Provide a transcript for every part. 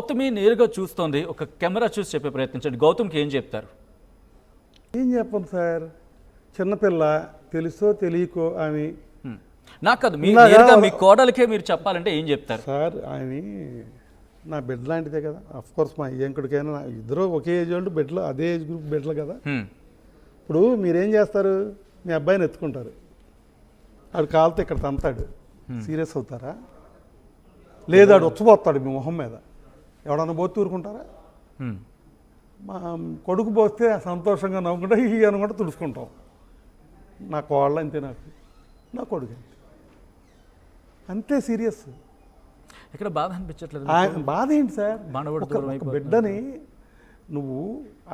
గౌతమి నేరుగా చూస్తోంది. ఒక కెమెరా చూసి చెప్పే ప్రయత్నించండి. గౌతమ్కి ఏం చెప్తారు? ఏం చెప్పండి సార్, చిన్నపిల్ల తెలుసో తెలియకో ఆమె. నాకు కాదు, నేరుగా మీ కోడలికే మీరు చెప్పాలంటే ఏం చెప్తారు? సార్ ఆమె నా బిడ్డ లాంటిదే కదా. అఫ్ కోర్స్ మా ఏంకుడికైనా ఇద్దరు ఒకే ఏజ్ వాళ్ళు బిడ్డలు, అదే ఏజ్ గ్రూప్ బిడ్డలు కదా. ఇప్పుడు మీరేం చేస్తారు, మీ అబ్బాయిని ఎత్తుకుంటారు, ఆడు కాలితే ఇక్కడ తంతాడు, సీరియస్ అవుతారా? లేదా ఆడు వచ్చిపోతాడు మీ మొహం మీద, ఎవడన్నా పోతే ఊరుకుంటారా? మా కొడుకు పోస్తే సంతోషంగా నవ్వుకుంటా ఈ అనుకుంటా తుడుచుకుంటాం. నా కోళ్ళ అంతే, నాకు నా కొడుకు అంతే, అంతే సీరియస్. ఇక్కడ బాధ అనిపించట్లేదు? బాధ ఏంటి సార్, ఒక బిడ్డని నువ్వు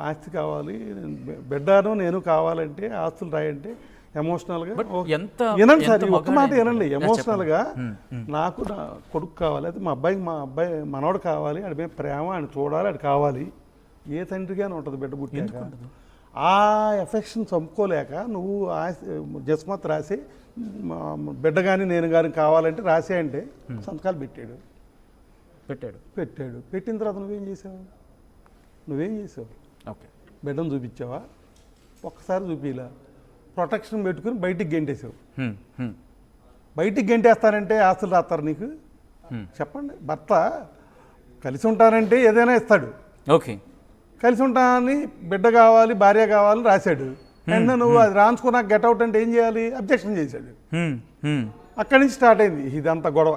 ఆస్తి కావాలి, బిడ్డను నేను కావాలంటే ఆస్తులు రాయంటే ఎమోషనల్గా వినండి సార్, ఒక్క మాట వినండి. ఎమోషనల్గా నాకు నా కొడుకు కావాలి, అయితే మా అబ్బాయి మనోడు కావాలి, ఆడి మీద ప్రేమ, ఆయన చూడాలి, అది కావాలి. ఏ తండ్రిగానే ఉంటుంది బిడ్డ పుట్టాక. ఆ ఎఫెక్షన్ చంపుకోలేక నువ్వు జస్మత్ రాసి బిడ్డ కానీ నేను కానీ కావాలంటే రాసే అంటే సంతకాలు పెట్టాడు. పెట్టిన తర్వాత నువ్వేం చేసావు? ఓకే, బిడ్డను చూపించావా? ఒక్కసారి చూపిలా, ప్రొటెక్షన్ పెట్టుకుని బయటికి గెంటేసావు. బయటికి గెంటేస్తానంటే ఆస్తులు రాస్తారు నీకు? చెప్పండి. భర్త కలిసి ఉంటానంటే ఏదైనా ఇస్తాడు. ఓకే, కలిసి ఉంటానని బిడ్డ కావాలి, భార్య కావాలని రాశాడు. అండ్ నువ్వు అది రాయించుకున్నాక గెట్అవుట్ అంటే ఏం చేయాలి? అబ్జెక్షన్ చేశాడు. అక్కడి నుంచి స్టార్ట్ అయింది ఇదంతా గొడవ.